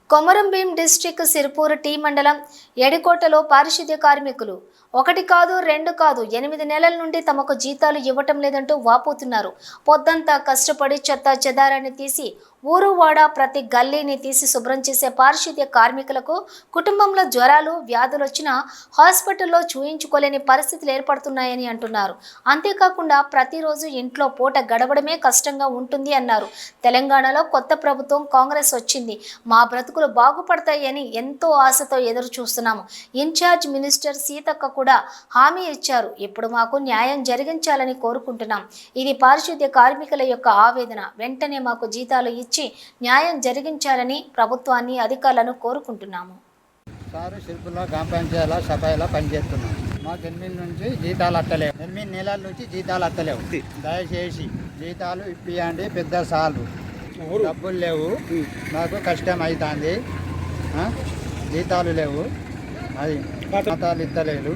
Komaram Bheem district Sirpur tea మండలం ఎడికోటలో పారిశుద్ధ్య కార్మికులు ఒకటి కాదు రెండు కాదు 8 నెలల నుండి తమకు జీతాలు ఇవ్వటం లేదంటూ వాపోతున్నారు. పొద్దంతా కష్టపడి చెత్త చెదారాన్ని తీసి ఊరు వాడ ప్రతి గల్లీని తీసి శుభ్రం చేసే పారిశుద్ధ్య కార్మికులకు కుటుంబంలో జ్వరాలు వ్యాధులు వచ్చినా హాస్పిటల్లో చూయించుకోలేని పరిస్థితులు ఏర్పడుతున్నాయని అంటున్నారు. అంతేకాకుండా ప్రతిరోజు ఇంట్లో పూట గడవడమే కష్టంగా ఉంటుంది అన్నారు. తెలంగాణలో కొత్త ప్రభుత్వం కాంగ్రెస్ వచ్చింది, మా బ్రతుకులు బాగుపడతాయని ఎంతో ఆశతో ఎదురు చూస్తున్నాము. ఇన్ఛార్జ్ మినిస్టర్ సీతక్క కూడా హామీ ఇచ్చారు. ఇప్పుడు మాకు న్యాయం జరిగించాలని కోరుకుంటున్నాం. ఇది పారిశుద్ధ్య కార్మికుల యొక్క ఆవేదన. వెంటనే మాకు జీతాలు ఇచ్చి న్యాయం జరిగించాలని ప్రభుత్వాన్ని అధికారులను కోరుకుంటున్నాము. సారు సిర్పూర్లో గ్రామ పంచాయతీలో సఫాయిలో పనిచేస్తున్నాం. మాకు 8 నుంచి జీతాలు అత్తలేవు. 8 నెలల నుంచి జీతాలు అత్తలేవు. దయచేసి జీతాలు ఇప్పియండి. పెద్ద సార్లు డబ్బులు లేవు, నాకు కష్టం అవుతుంది. జీతాలు లేవు, అది జీతాలు ఇస్తలేదు.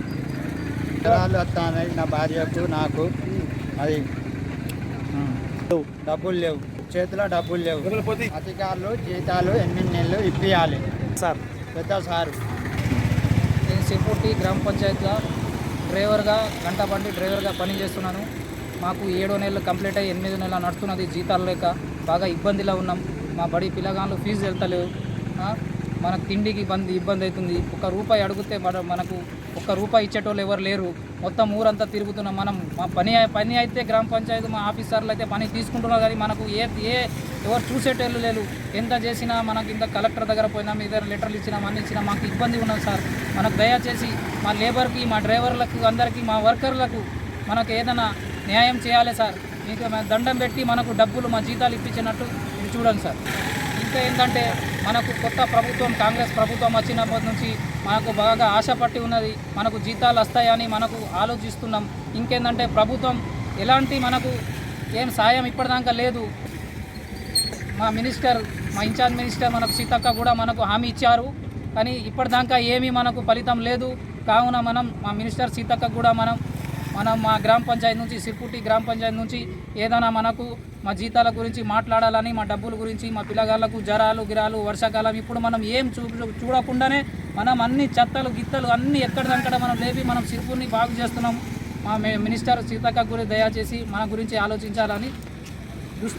జీతాలు వస్తున్నాయి నా భార్యకు నాకు, అది డబ్బులు లేవు, చేతిలో డబ్బులు లేవు. అధికారులు జీతాలు 8 నెలలు ఇప్పియాలి సార్. పెద్ద సారు నేను సిర్పూర్ గ్రామ పంచాయతీలో డ్రైవర్గా గంట బండి డ్రైవర్గా పనిచేస్తున్నాను. మాకు 7వ నెలలు కంప్లీట్ అయ్యి 8 నెలలు నడుస్తున్నది. జీతాలు లేక బాగా ఇబ్బందిలో ఉన్నాం. మా బడి పిల్లగాళ్ళు ఫీజు వెళ్తలేవు, మనకు తిండికి ఇబ్బంది అవుతుంది. ₹1 అడిగితే మనకు ₹1 ఇచ్చేటోళ్ళు ఎవరు లేరు. మొత్తం ఊరంతా తిరుగుతున్నాం. మనం మా పని అయితే గ్రామ పంచాయతీ మా ఆఫీసర్లు అయితే పని తీసుకుంటున్నారు, కానీ మనకు ఎవరు చూసేటోళ్ళు లేరు. ఎంత చేసినా మనకు ఇంత కలెక్టర్ దగ్గర పోయినా మీ దగ్గర లెటర్లు ఇచ్చినా అన్ని ఇచ్చినా మాకు ఇబ్బంది ఉన్నది సార్. మనకు దయచేసి మా లేబర్కి, మా డ్రైవర్లకు, అందరికీ, మా వర్కర్లకు మనకు ఏదైనా న్యాయం చేయాలి సార్. మీకు దండం పెట్టి మనకు డబ్బులు మా జీతాలు ఇప్పించినట్టు ఇది చూడండి సార్. ఇంకా ఏంటంటే మనకు కొత్త ప్రభుత్వం కాంగ్రెస్ ప్రభుత్వం వచ్చినప్పటి నుంచి మనకు బాగా ఆశపట్టి ఉన్నది. మనకు జీతాలు వస్తాయని మనకు ఆలోచిస్తున్నాం. ఇంకేంటంటే ప్రభుత్వం ఎలాంటి మనకు ఏం సాయం ఇప్పటిదాకా లేదు. మా ఇన్ఛార్జ్ మినిస్టర్ మనకు సీతక్క కూడా మనకు హామీ ఇచ్చారు, కానీ ఇప్పటిదాకా ఏమీ మనకు ఫలితం లేదు. కావున మా మినిస్టర్ సీతక్క కూడా మనం మా గ్రామ పంచాయతీ నుంచి, సిర్పూర్ గ్రామ పంచాయతీ నుంచి ఏదైనా మనకు మా జీతాల గురించి మాట్లాడాలని, మా డబ్బుల గురించి, మా పిల్లగాళ్ళకు జ్వరాలు గిరాలు వర్షాకాలం ఇప్పుడు మనం ఏం చూడకుండానే మనం అన్ని చెత్తలు గిత్తలు అన్నీ ఎక్కడిదక్కడ మనం లేపి మనం సిర్పూర్ని బాగు చేస్తున్నాం. మా మినిస్టర్ సీతక్క గురించి దయచేసి మన గురించి ఆలోచించాలని